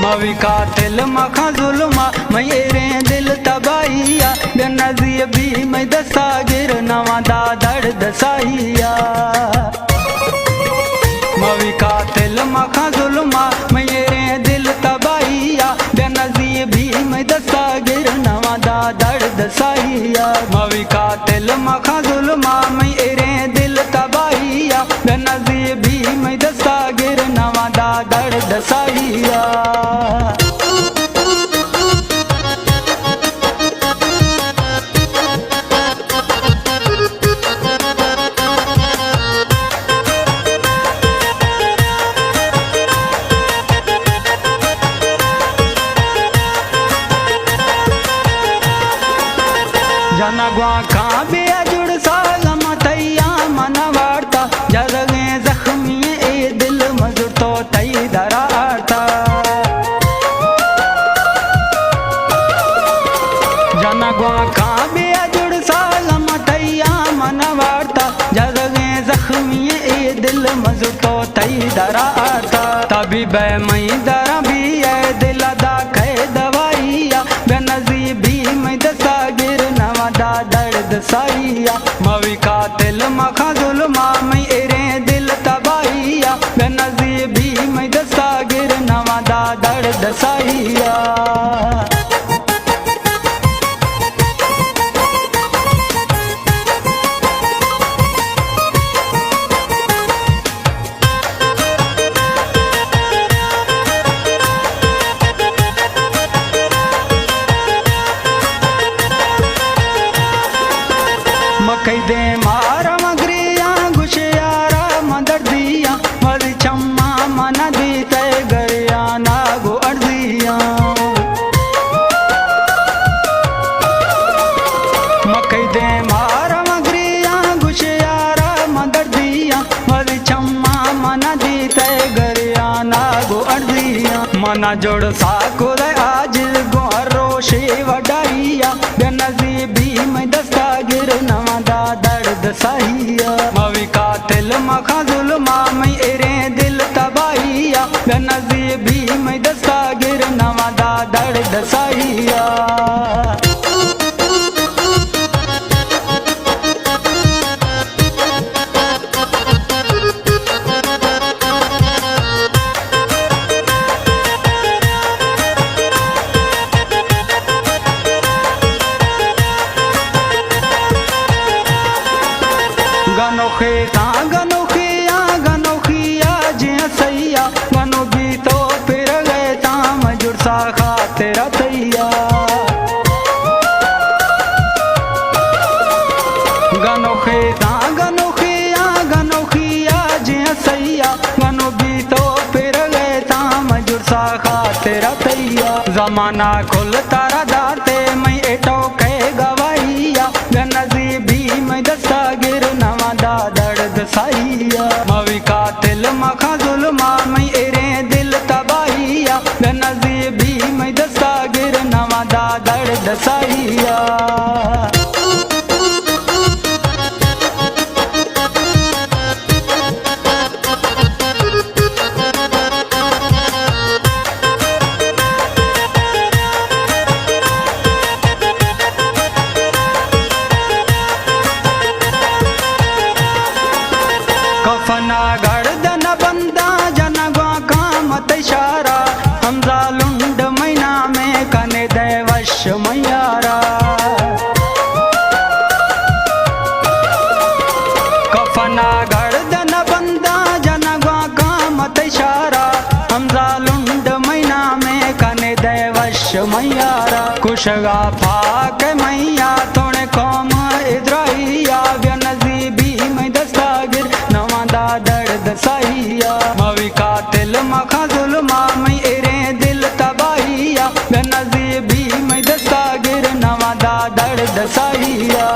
मवी कातिल मखा जुल्मा मेरे दिल तबाहिया बेनज़ीर भी मैं दसागिर नवा दादड़ दसाहिया मवी कातिल मखा जुल्मा मेरे दिल तबाहिया बेनज़ीर भी मैं दसागिर नवा दादड़ दसाहिया मवी कातिल मखा जुल्मा मेरे दिल तबाहिया बेनज़ीर भी मैं दसागिर नवा दादड़ दसाहिया जनगवा खां बे जुड़ सागम तैया मन वार्ता जरगे जख्मी ए दिल मजुर तो तई दराता जनगवा खां बे जुड़ सागम तैया मन वार्ता जरगे जख्मी ए दिल मजुर तो तई दराता तभी बे मई दरा भी ए दिल दा कै दवाइया बेनज़ीर भी मैं दसागिर नवा दादड़ दसाहिया मवी कातिल मखा जुल्मा मेरे दिल तबाहिया बेनज़ीर भी मैं दसागिर नवा दादड़ दसाहिया मकई दे मारा मगरिया गुशियारा मदर दिया मरी चम्मा मन दी तय गरिया नागो अर्जिया मकई दे मारा मगरिया गुशियारा मदर दिया मरी चम्मा मन दी तय गरिया नागो अर्जिया मना जोड़ साको दे आज गोरो शे वडाइया बेनज़ीर भी मैं दसागिर नवा दादड़ दसाहिया मवी कातिल मखा जुल्मा मेरे दिल तबाहिया बेनज़ीर भी मैं दसागिर नवा दादड़ दसाहिया गनोखिया जिया सैया गनो भी तो फिर गए ताम जुड़ सा खातिर तैया गनोखिया जिया सैया गनो भी तो फिर गए ताम जुड़ सा खातिर तैया जमाना खुल तारा दाते मैं एटो कह गवाइया बेनज़ीर भी मैं दसागिर नवा दादड़ दसाहिया मवी कातिल मखा जुल्मा मेरे दिल तबाहिया बेनज़ीर भी मैं दसागिर नवा दादड़ दसाहिया कफना गर्दन बंदा जनगवा काम तैशारा हमजा लुंड महीना में कने देवश मैयारा कफना गर्दन बंदा जनगवा काम तैशारा हमजा लुंड महीना में कने देवश मैयारा कुशगा फाक मैया थोड़े कौम इद्राहिया बेनज़ीर भी मैं दसागिर नवा दादड़ दसाहिया मवी कातिल मखा जुल्मा मेरे दिल तबाहिया बेनज़ीर भी मैं दसागिर नवा दादड़ दसाहिया।